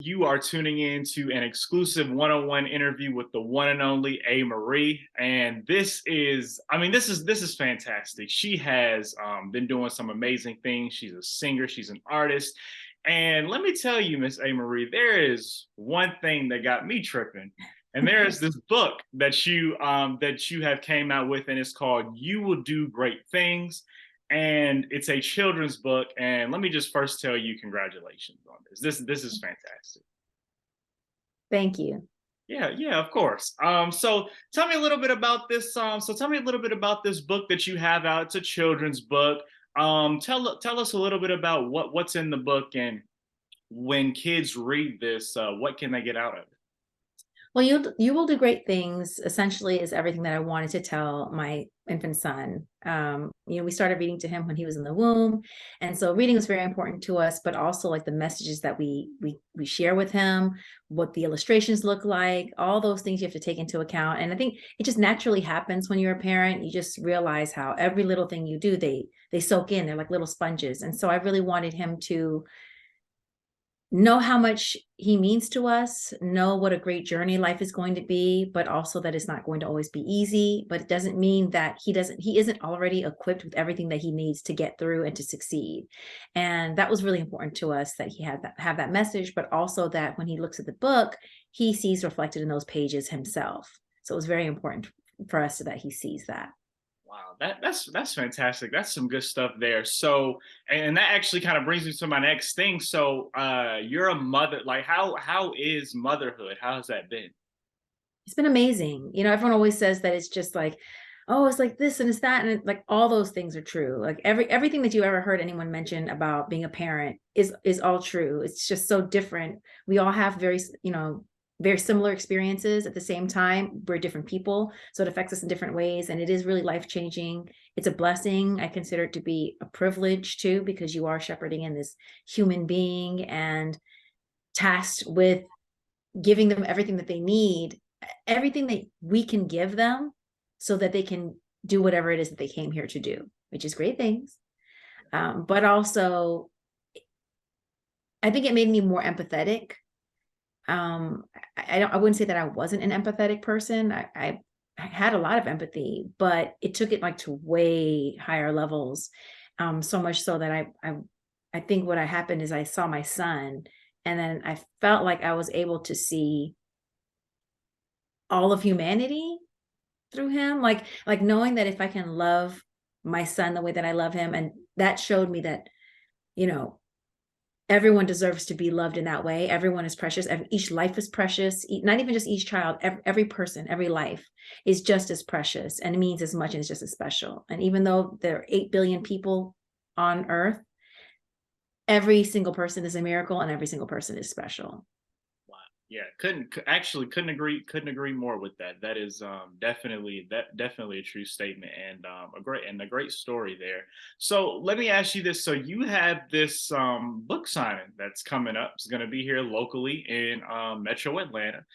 You are tuning in to an exclusive one-on-one interview with the one and only Amerie, and this is fantastic. She has been doing some amazing things. She's a singer, she's an artist, and let me tell you, Miss Amerie, there is one thing that got me tripping, and there is this book that you have came out with, and it's called "You Will Do Great Things." And it's a children's book. And let me just first tell you, congratulations on this. This is fantastic. Thank you. Yeah, yeah, of course. So tell me a little bit about this. So tell me a little bit about this book that you have out. It's a children's book. Tell us a little bit about what's in the book, and when kids read this, what can they get out of it? Well, you will do great things essentially is everything that I wanted to tell my infant son. We started reading to him when he was in the womb. And so reading is very important to us, but also like the messages that we share with him, what the illustrations look like, all those things you have to take into account. And I think it just naturally happens when you're a parent. You just realize how every little thing you do, they soak in, they're like little sponges. And so I really wanted him to know how much he means to us, know what a great journey life is going to be, but also that it's not going to always be easy. But it doesn't mean that he isn't already equipped with everything that he needs to get through and to succeed. And that was really important to us, that he had have that message, but also that when he looks at the book, he sees reflected in those pages himself. So it was very important for us that he sees that. Wow, that's fantastic. That's some good stuff there. So, and that actually kind of brings me to my next thing. So, you're a mother. Like, how is motherhood? How has that been? It's been amazing. Everyone always says that it's just like, oh, it's like this and it's that. And like all those things are true. Like everything that you ever heard anyone mention about being a parent is all true. It's just so different. We all have very similar experiences at the same time. We're different people. So it affects us in different ways. And it is really life-changing. It's a blessing. I consider it to be a privilege too, because you are shepherding in this human being and tasked with giving them everything that they need, everything that we can give them so that they can do whatever it is that they came here to do, which is great things. But also, I think it made me more empathetic. I wouldn't say that I wasn't an empathetic person. I had a lot of empathy, but it took it like to way higher levels. So much so that I think what happened is I saw my son, and then I felt like I was able to see all of humanity through him, like knowing that if I can love my son the way that I love him, and that showed me that, you know, everyone deserves to be loved in that way. Everyone is precious. Each life is precious. Not even just each child, every person, every life is just as precious and it means as much and it's just as special. And even though there are 8 billion people on earth, every single person is a miracle and every single person is special. Wow. Yeah, couldn't agree more with that. That is definitely a true statement, and a great story there. So let me ask you this: so you have this book signing that's coming up. It's going to be here locally in Metro Atlanta.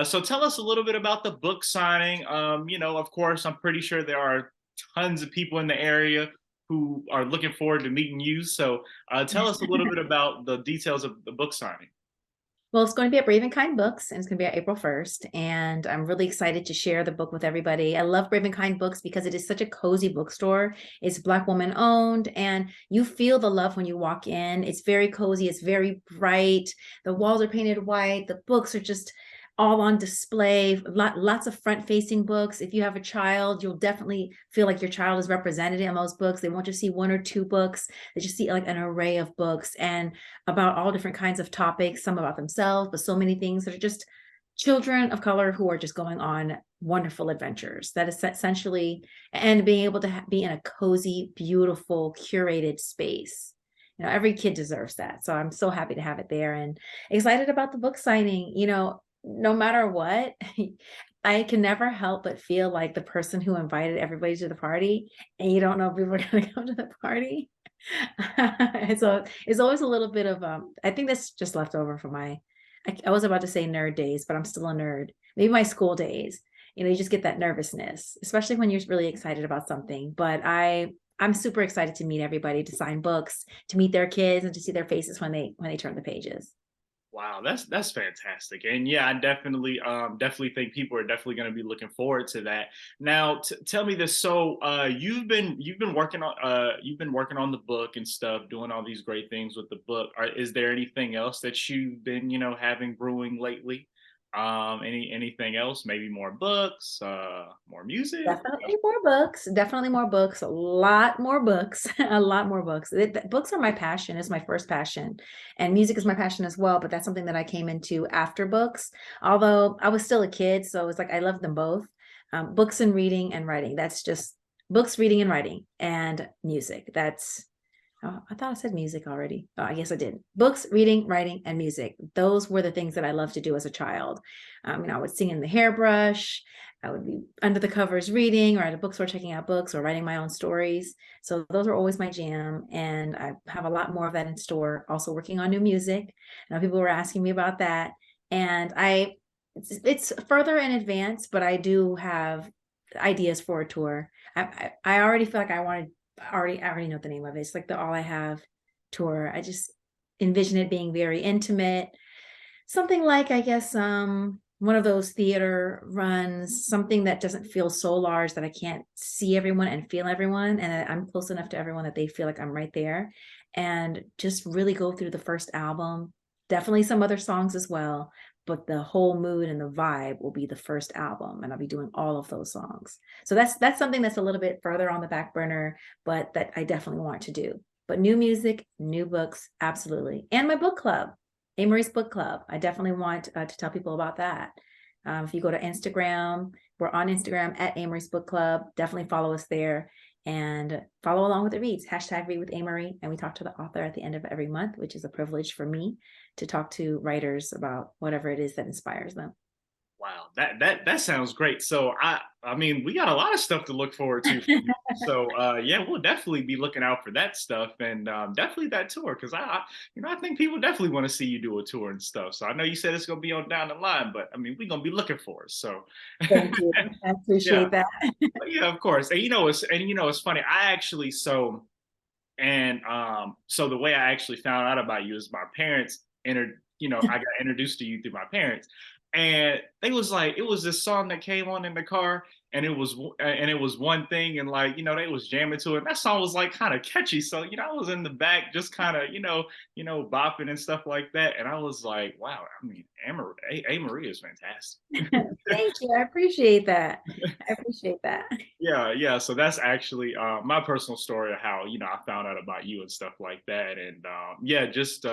So tell us a little bit about the book signing. Of course, I'm pretty sure there are tons of people in the area who are looking forward to meeting you. So tell us a little bit about the details of the book signing. Well, it's going to be at Brave and Kind Books, and it's going to be at April 1st. And I'm really excited to share the book with everybody. I love Brave and Kind Books because it is such a cozy bookstore. It's Black woman owned, and you feel the love when you walk in. It's very cozy. It's very bright. The walls are painted white. The books are just all on display. Lots of front-facing books. If you have a child, you'll definitely feel like your child is represented in those books. They won't just see one or two books. They just see like an array of books, and about all different kinds of topics, some about themselves, but so many things that are just children of color who are just going on wonderful adventures. That is essentially, and being able to be in a cozy, beautiful, curated space. Every kid deserves that. So I'm so happy to have it there and excited about the book signing. No matter what, I can never help but feel like the person who invited everybody to the party, and you don't know if people are going to come to the party. And so it's always a little bit of I think that's just left over from I was about to say nerd days, but I'm still a nerd. Maybe my school days. You just get that nervousness, especially when you're really excited about something. But I'm super excited to meet everybody, to sign books, to meet their kids, and to see their faces when they turn the pages. Wow, that's fantastic. And yeah, I definitely think people are definitely going to be looking forward to that. Now, tell me this. So, you've been working on the book and stuff, doing all these great things with the book. Is there anything else that you've been, having brewing lately? Anything else? Maybe more books, more music? Definitely more books, definitely more books, a lot more books, a lot more books. Books are my passion, is my first passion. And music is my passion as well, but that's something that I came into after books. Although I was still a kid, so it's like I love them both. Books and reading and writing. That's just books, reading and writing, and music. That's Oh, I thought I said music already. Oh, I guess I did. Books, reading, writing, and music. Those were the things that I loved to do as a child. I would sing in the hairbrush. I would be under the covers reading, or at a bookstore checking out books, or writing my own stories. So those are always my jam. And I have a lot more of that in store. Also working on new music. Now people were asking me about that. And it's further in advance, but I do have ideas for a tour. I already feel like I already know the name of it. It's like the All I Have tour. I just envision it being very intimate. Something like, I guess, one of those theater runs, something that doesn't feel so large that I can't see everyone and feel everyone. And that I'm close enough to everyone that they feel like I'm right there. And just really go through the first album. Definitely some other songs as well, but the whole mood and the vibe will be the first album, and I'll be doing all of those songs. So that's something that's a little bit further on the back burner, but that I definitely want to do. But new music, new books, absolutely. And my book club, Amerie's Book Club. I definitely want to tell people about that. If you go to Instagram, we're on Instagram at Amerie's Book Club. Definitely follow us there and follow along with the reads. Hashtag read with Amerie. And we talk to the author at the end of every month, which is a privilege for me to talk to writers about whatever it is that inspires them. Wow, that sounds great. So I mean, we got a lot of stuff to look forward to. From you. So yeah, we'll definitely be looking out for that stuff, and definitely that tour, because I think people definitely want to see you do a tour and stuff. So I know you said it's gonna be on down the line, but I mean, we're gonna be looking for it. So Thank you. I yeah, appreciate that. yeah, of course. And it's funny. I actually so the way I actually found out about you is my parents I got introduced to you through my parents, and they was like, it was this song that came on in the car, and it was one thing, and like they was jamming to it. And that song was like kind of catchy, so I was in the back just kind of bopping and stuff like that, and I was like, wow, I mean, Amerie is fantastic. Thank you. I appreciate that. I appreciate that. Yeah, yeah. So that's actually my personal story of how I found out about you and stuff like that, and yeah, just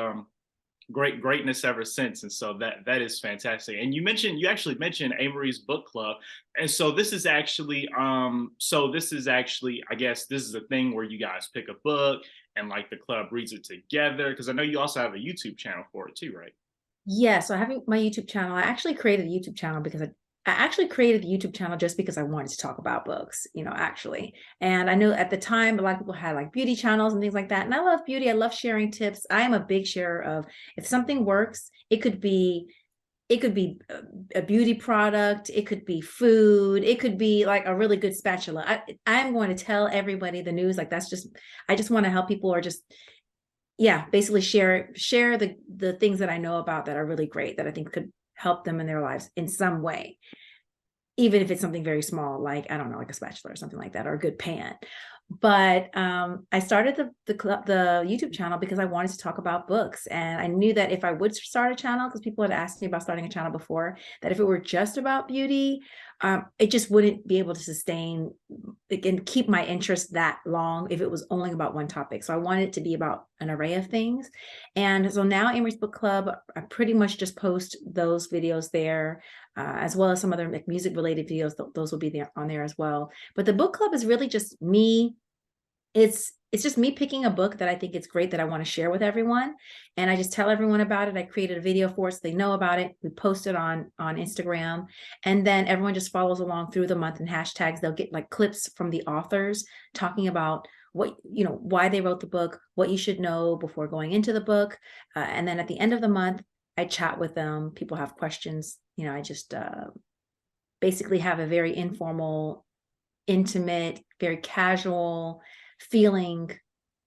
greatness ever since. And so that is fantastic. And you actually mentioned Amerie's Book Club, and so this is actually, I guess this is a thing where you guys pick a book and like the club reads it together, because I know you also have a YouTube channel for it too, right? Yeah, so having my YouTube channel, I actually created a YouTube channel because I actually created the YouTube channel just because I wanted to talk about books, actually. And I know at the time a lot of people had like beauty channels and things like that. And I love beauty. I love sharing tips. I am a big sharer of, if something works, it could be a beauty product, it could be food, it could be like a really good spatula. I'm going to tell everybody the news. Like I just want to help people, or just, yeah, basically share the things that I know about that are really great, that I think could help them in their lives in some way, even if it's something very small, like, I don't know, like a spatula or something like that, or a good pan. But I started the YouTube channel because I wanted to talk about books, and I knew that if I would start a channel, because people had asked me about starting a channel before, that if it were just about beauty, it just wouldn't be able to sustain and keep my interest that long if it was only about one topic. So I wanted it to be about an array of things. And so now Amerie's Book Club, I pretty much just post those videos there, as well as some other like music related videos. Those will be there on there as well. But the book club is really just me. It's just me picking a book that I think it's great, that I want to share with everyone, and I just tell everyone about it. I created a video for it so they know about it. We post it on Instagram, and then everyone just follows along through the month, and hashtags. They'll get like clips from the authors talking about why they wrote the book, what you should know before going into the book, and then at the end of the month, I chat with them. People have questions. I just basically have a very informal, intimate, very casual feeling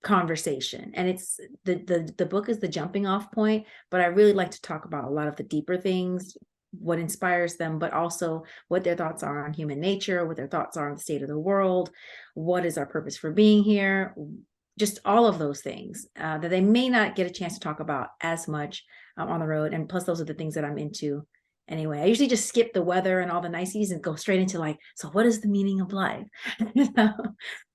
conversation. And it's the book is the jumping off point, but I really like to talk about a lot of the deeper things, what inspires them, but also what their thoughts are on human nature, what their thoughts are on the state of the world, what is our purpose for being here, just all of those things that they may not get a chance to talk about as much on the road. And plus, those are the things that I'm into anyway. I usually just skip the weather and all the niceties and go straight into like, so what is the meaning of life?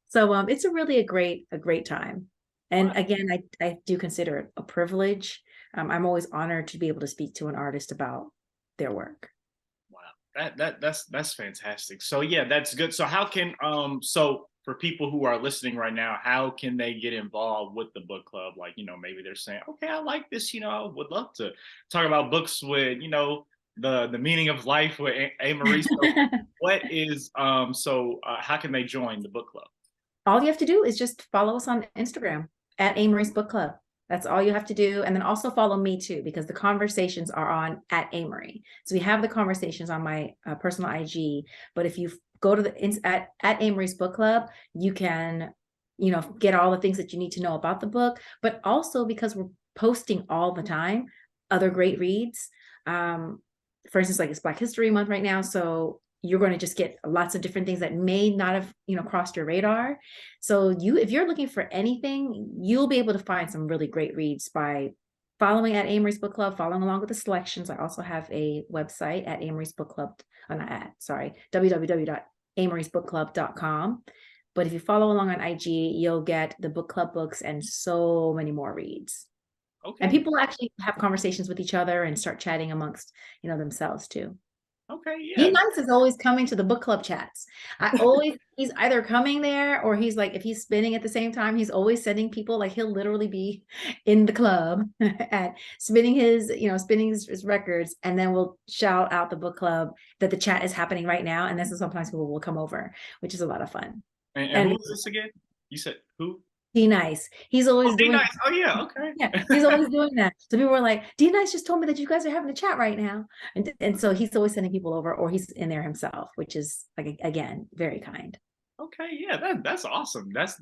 So it's a great time. And Wow. again, I do consider it a privilege. I'm always honored to be able to speak to an artist about their work. Wow. That's fantastic. So yeah, that's good. So how can so for people who are listening right now, how can they get involved with the book club? Like, maybe they're saying, okay, I like this, I would love to talk about books with, the meaning of life with Amerie. So what is how can they join the book club? All you have to do is just follow us on Instagram at Amerie's Book Club. That's all you have to do. And then also follow me too, because the conversations are on at Amerie. So we have the conversations on my personal IG. But if you go to the at Amerie's Book Club, you can, get all the things that you need to know about the book. But also because we're posting all the time, other great reads. For instance, like it's Black History Month right now. So you're going to just get lots of different things that may not have, crossed your radar. So if you're looking for anything, you'll be able to find some really great reads by following at Amerie's Book Club, following along with the selections. I also have a website at Amerie's Book Club, www.ameriesbookclub.com. But if you follow along on IG, you'll get the book club books and so many more reads. Okay. And people actually have conversations with each other and start chatting amongst, themselves too. Okay, yeah. D-Nice is always coming to the book club chats. He's either coming there or he's like, if he's spinning at the same time, he's always sending people, like he'll literally be in the club at spinning his records. And then we'll shout out the book club that the chat is happening right now. And then sometimes people will come over, which is a lot of fun. And who is this again? You said who? D-Nice. He's always doing D-Nice. Oh yeah, okay. Yeah, he's always doing that. So people were like, D-Nice just told me that you guys are having a chat right now. And so he's always sending people over, or he's in there himself, which is like, again, very kind. Okay, yeah, that's awesome. That's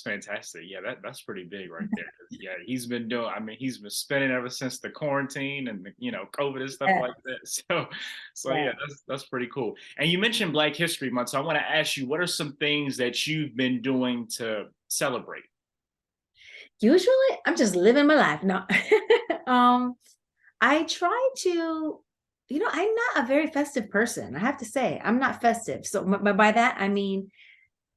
fantastic. Yeah, that's pretty big right there. Yeah, he's been spending ever since the quarantine and COVID and stuff like that. So yeah, that's pretty cool. And you mentioned Black History Month, so I want to ask you, what are some things that you've been doing to celebrate? Usually I'm just living my life. No. I try to, I'm not a very festive person. I have to say, I'm not festive. So by that, I mean,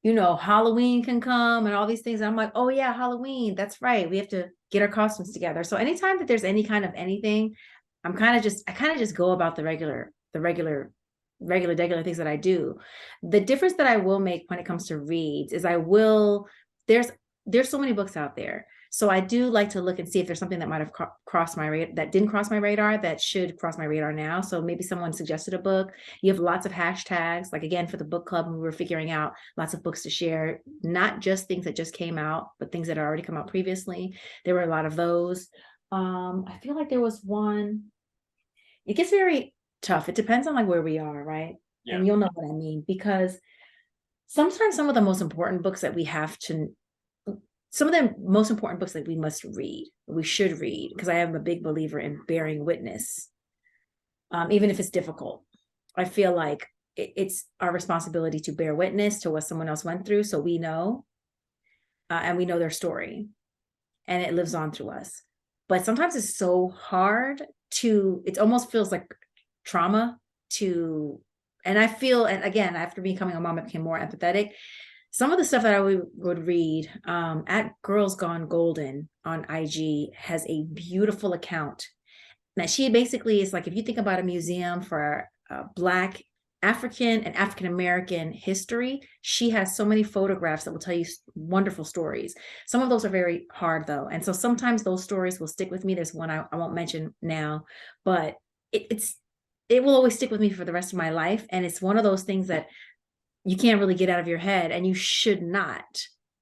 Halloween can come and all these things. I'm like, oh yeah, Halloween. That's right. We have to get our costumes together. So anytime that there's any kind of anything, I kind of just go about the regular things that I do. The difference that I will make when it comes to reads is there's so many books out there. So I do like to look and see if there's something that might have crossed my radar, that didn't cross my radar, that should cross my radar now. So maybe someone suggested a book. You have lots of hashtags. Like again, for the book club, we were figuring out lots of books to share, not just things that just came out, but things that had already come out previously. There were a lot of those. I feel like there was one. It gets very tough. It depends on like where we are, right? Yeah. And you'll know what I mean, because sometimes some of the most important books that we have to some of the most important books that we must read, we should read, because I am a big believer in bearing witness, even if it's difficult. I feel like it's our responsibility to bear witness to what someone else went through, so we know, and we know their story, and it lives on through us. But sometimes it's so hard it almost feels like trauma and I feel, and again, after becoming a mom, I became more empathetic. Some of the stuff that I would read at Girls Gone Golden on IG has a beautiful account. Now, she basically is like, if you think about a museum for Black, African, and African-American history, she has so many photographs that will tell you wonderful stories. Some of those are very hard, though. And so sometimes those stories will stick with me. There's one I won't mention now, but it will always stick with me for the rest of my life. And it's one of those things that you can't really get out of your head, and you should not,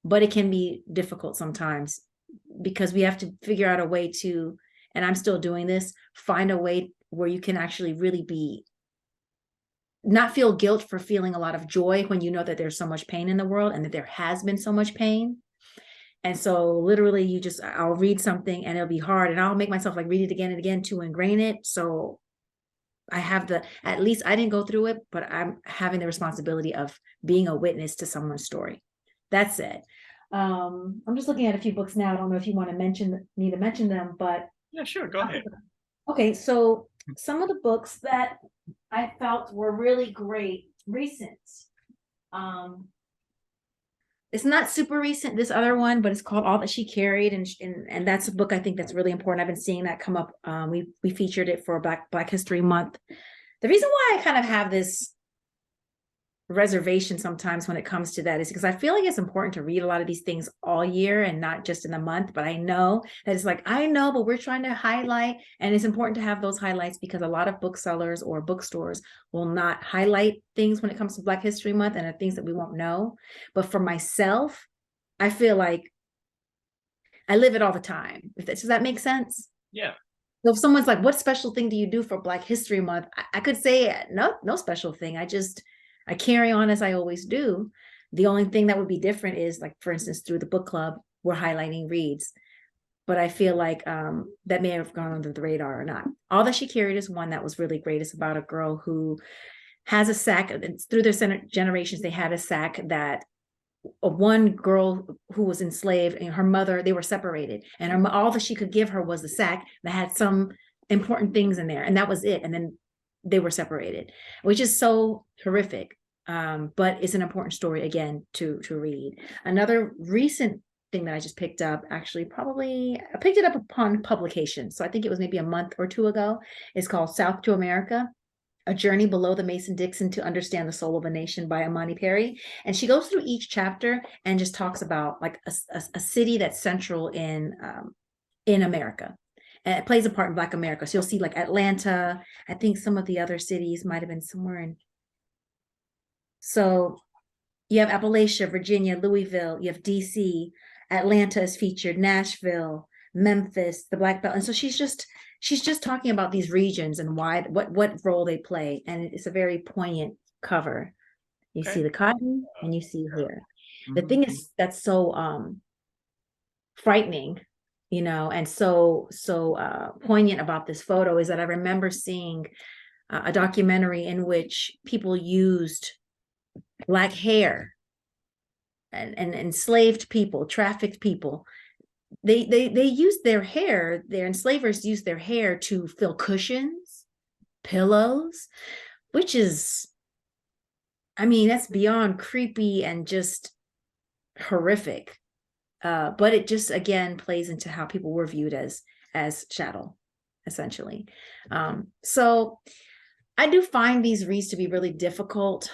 but it can be difficult sometimes because we have to figure out a way to, and I'm still doing this, find a way where you can actually really not feel guilt for feeling a lot of joy when you know that there's so much pain in the world and that there has been so much pain. And so literally I'll read something and it'll be hard and I'll make myself like read it again and again to ingrain it. So I have at least I didn't go through it, but I'm having the responsibility of being a witness to someone's story. That's it. I'm just looking at a few books now. I don't know if you want to mention them, but Yeah, sure. Go ahead. okay. So some of the books that I felt were really great recent. Um, it's not super recent, this other one, but it's called All That She Carried, and that's a book I think that's really important. I've been seeing that come up. We featured it for Black History Month. The reason why I kind of have this reservation sometimes when it comes to that is because I feel like it's important to read a lot of these things all year and not just in the month. But I know that it's like, I know, but we're trying to highlight, and it's important to have those highlights because a lot of booksellers or bookstores will not highlight things when it comes to Black History Month and are things that we won't know. But for myself, I feel like I live it all the time. Does that make sense? Yeah. So if someone's like, what special thing do you do for Black History Month? I could say no special thing. I carry on as I always do. The only thing that would be different is, like, for instance, through the book club, we're highlighting reads. But I feel like that may have gone under the radar or not. All That She Carried is one that was really great. It's about a girl who has a sack. Through their generations, they had a sack that one girl who was enslaved and her mother, they were separated. And all that she could give her was the sack that had some important things in there. And that was it. And then they were separated, which is so horrific. But it's an important story again to read. Another recent thing that I just picked up, actually, probably I picked it up upon publication. So I think it was maybe a month or two ago. It's called South to America: A Journey Below the Mason-Dixon to Understand the Soul of a Nation by Imani Perry. And she goes through each chapter and just talks about like a city that's central in America. And it plays a part in Black America. So you'll see like Atlanta. I think some of the other cities might have been somewhere in. So you have Appalachia, Virginia, Louisville, you have DC, Atlanta is featured, Nashville, Memphis, the Black Belt. And so she's just talking about these regions and why, what role they play. And it's a very poignant cover. You see the cotton and you see here. The thing is that's so frightening, and so poignant about this photo is that I remember seeing a documentary in which people used Black hair and enslaved people, trafficked people. They used their hair, their enslavers used their hair to fill cushions, pillows, which is, I mean, that's beyond creepy and just horrific. But it just, again, plays into how people were viewed as chattel, essentially. So I do find these reads to be really difficult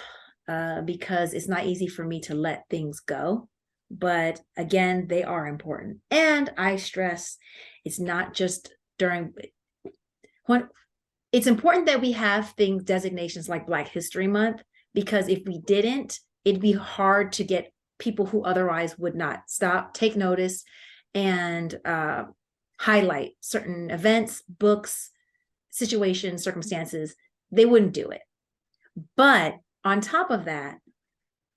because it's not easy for me to let things go. But again, they are important. And I stress it's not just when it's important that we have designations like Black History Month, because if we didn't, it'd be hard to get people who otherwise would not take notice and highlight certain events, books, situations, circumstances. They wouldn't do it. But on top of that,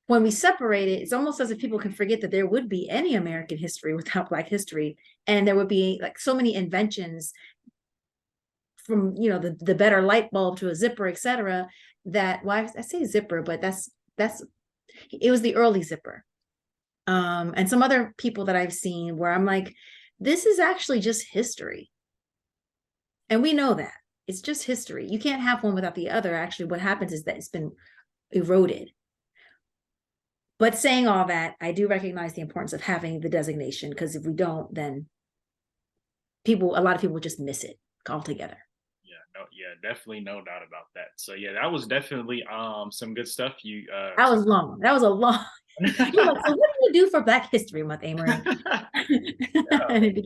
when we separate it, it's almost as if people can forget that there would be any American history without Black history. And there would be like so many inventions, from the better light bulb to a zipper, etc. That, well, I say zipper, but that's it was the early zipper. And some other people that I've seen where I'm like, this is actually just history. And we know that it's just history. You can't have one without the other. Actually, what happens is that it's been eroded. But saying all that, I do recognize the importance of having the designation, because if we don't, then a lot of people just miss it altogether. Definitely no doubt about that. So yeah, that was definitely some good stuff. That was long. That was a long. You're like, so what do you do for Black History Month, Amerie?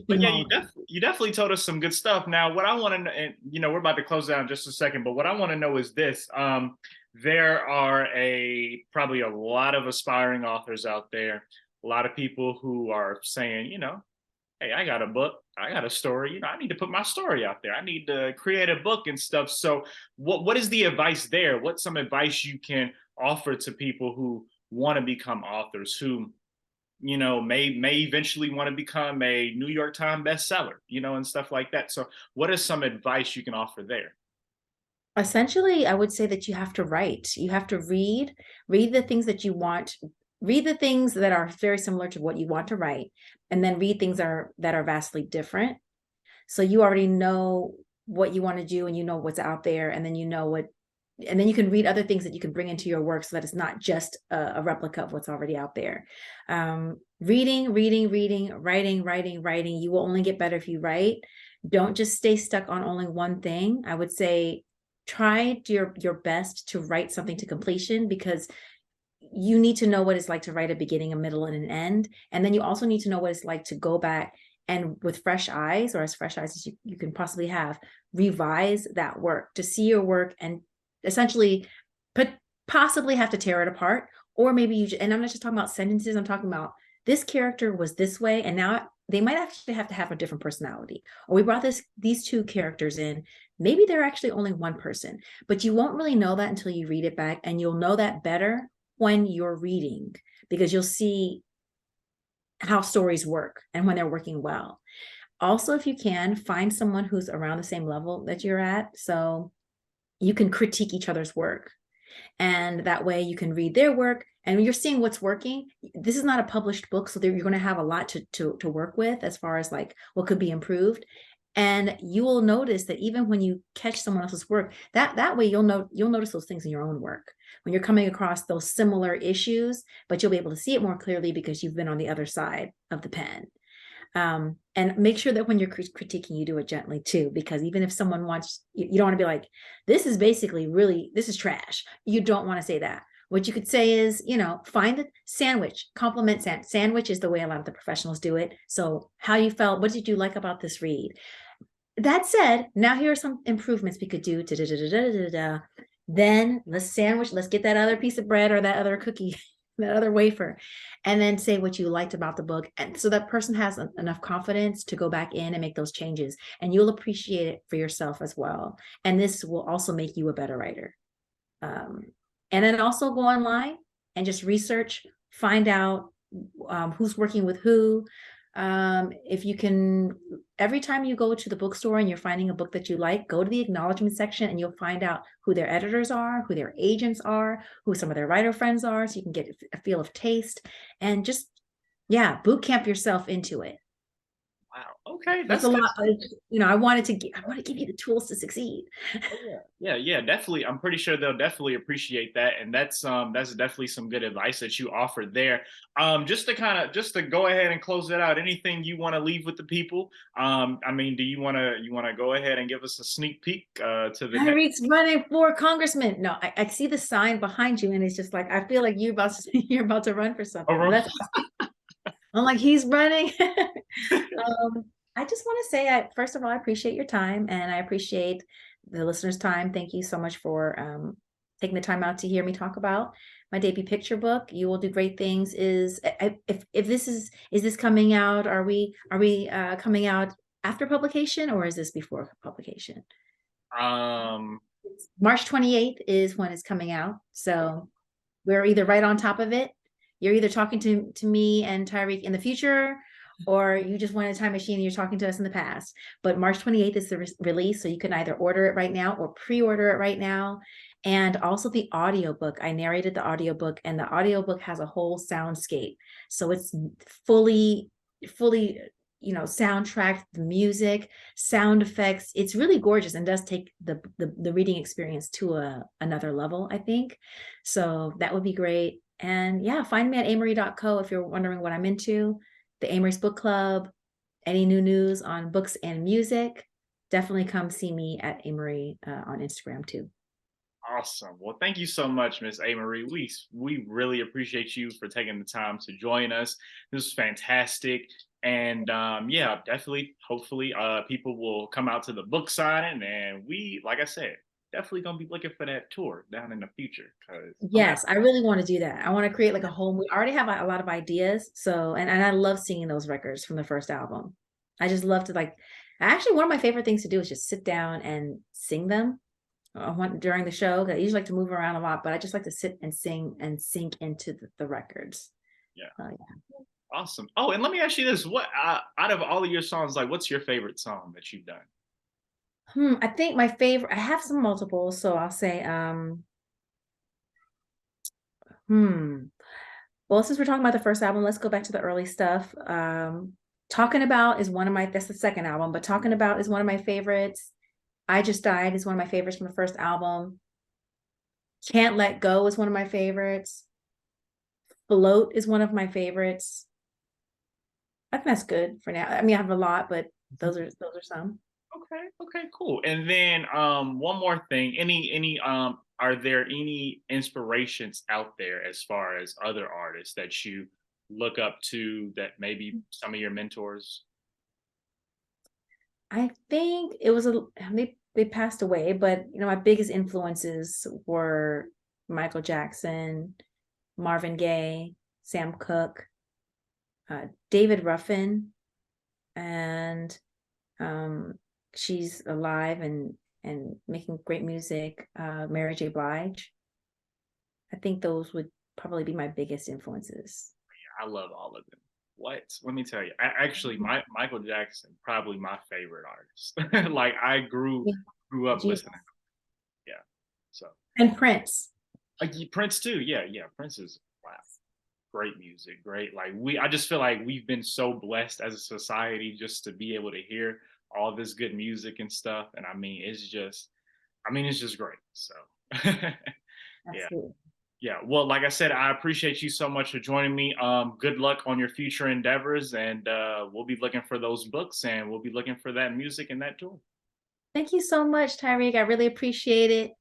But yeah, you definitely told us some good stuff. Now, what I want to know, and we're about to close down in just a second, but what I want to know is this: there are probably a lot of aspiring authors out there, a lot of people who are saying, hey, I got a book, I got a story, I need to put my story out there. I need to create a book and stuff. So what is the advice there? What's some advice you can offer to people who want to become authors, who may eventually want to become a New York Times bestseller, and stuff like that. So what is some advice you can offer there? Essentially, I would say that you have to write. You have to read the things that you want, read the things that are very similar to what you want to write, and then read things that are vastly different. So you already know what you want to do and you know what's out there, and then you know what, and then you can read other things that you can bring into your work so that it's not just a replica of what's already out there. Reading, writing. You will only get better if you write. Don't just stay stuck on only one thing. I would say try your best to write something to completion, because you need to know what it's like to write a beginning, a middle, and an end. And then you also need to know what it's like to go back and with fresh eyes, or as fresh eyes as you can possibly have, revise that work, to see your work and essentially possibly have to tear it apart. Or maybe and I'm not just talking about sentences, I'm talking about this character was this way, and now they might actually have to have a different personality. Or we brought these two characters in. Maybe they're actually only one person, but you won't really know that until you read it back, and you'll know that better when you're reading, because you'll see how stories work and when they're working well. Also, if you can, find someone who's around the same level that you're at, so you can critique each other's work. And that way you can read their work and you're seeing what's working. This is not a published book, so you're going to have a lot to work with as far as like what could be improved. And you will notice that even when you catch someone else's work, that way you'll notice those things in your own work when you're coming across those similar issues, but you'll be able to see it more clearly because you've been on the other side of the pen. And make sure that when you're critiquing, you do it gently too, because even if someone wants, you don't want to be like, this is trash. You don't want to say that. What you could say is, find the sandwich, compliment sandwich is the way a lot of the professionals do it. So how you felt, what did you like about this read? That said, now here are some improvements we could do. Then let's get that other piece of bread or that other cookie, that other wafer, and then say what you liked about the book. And so that person has enough confidence to go back in and make those changes, and you'll appreciate it for yourself as well. And this will also make you a better writer. And then also go online and just research, find out who's working with who. If you can, every time you go to the bookstore and you're finding a book that you like, go to the acknowledgement section and you'll find out who their editors are, who their agents are, who some of their writer friends are, so you can get a feel of taste and just, boot camp yourself into it. Wow. Okay, That's a lot. I want to give you the tools to succeed. Yeah, definitely. I'm pretty sure they'll definitely appreciate that, and that's definitely some good advice that you offered there. Just to go ahead and close it out. Anything you want to leave with the people? I mean, do you want to go ahead and give us a sneak peek to the next? Tyrik's running for congressman. No, I see the sign behind you, and it's just like I feel like you're about to run for something. Oh, That's I'm like, he's running. I just want to say, first of all, I appreciate your time, and I appreciate the listeners' time. Thank you so much for taking the time out to hear me talk about my debut picture book. You will do great things. If is this coming out? Are we coming out after publication, or is this before publication? um, March 28th is when it's coming out. So we're either right on top of it. You're either talking to me and Tyrik in the future, or you just went in a time machine and you're talking to us in the past. But March 28th is the release. So you can either order it right now or pre-order it right now. And also the audiobook. I narrated the audiobook, and the audiobook has a whole soundscape. So it's fully soundtrack, the music, sound effects. It's really gorgeous and does take the reading experience to another level, I think. So that would be great. And find me at amerie.co if you're wondering what I'm into. The Amerie's Book Club, any new news on books and music, definitely come see me at Amerie on Instagram too. Awesome. Well, thank you so much, Miss Amerie. We really appreciate you for taking the time to join us. This was fantastic. And definitely, hopefully, people will come out to the book signing, and we, like I said, definitely gonna be looking for that tour down in the future. Yes, I really want to do that. I want to create like a whole, we already have a lot of ideas. So, and I love singing those records from the first album. I just love to actually, one of my favorite things to do is just sit down and sing them during the show. I usually like to move around a lot, but I just like to sit and sing and sink into the records. Yeah. Yeah. Awesome. Oh, and let me ask you this: what out of all of your songs, like, what's your favorite song that you've done? I think my favorite, I have some multiples, so I'll say, hmm. Well, since we're talking about the first album, let's go back to the early stuff. Talking About is one of my, that's the second album, but Talking About is one of my favorites. I Just Died is one of my favorites from the first album. Can't Let Go is one of my favorites. Float is one of my favorites. I think that's good for now. I mean, I have a lot, but those are some. Okay, okay, cool. And then one more thing. Any are there any inspirations out there as far as other artists that you look up to that maybe some of your mentors? I think it was they passed away, but my biggest influences were Michael Jackson, Marvin Gaye, Sam Cooke, David Ruffin, and she's alive and making great music, Mary J. Blige. I think those would probably be my biggest influences. I love all of them. What? Let me tell you. Actually, Michael Jackson probably my favorite artist. Like I Yeah, grew up Jesus. listening. Yeah. So And Prince. Prince too. Yeah, yeah. Prince is wow. Great music. Great. Like I just feel like we've been so blessed as a society just to be able to hear all this good music and stuff. And it's just great. So yeah. Absolutely. Yeah, well, like I said, I appreciate you so much for joining me. Good luck on your future endeavors, and we'll be looking for those books, and we'll be looking for that music and that tour. Thank you so much, Tyreek. I really appreciate it.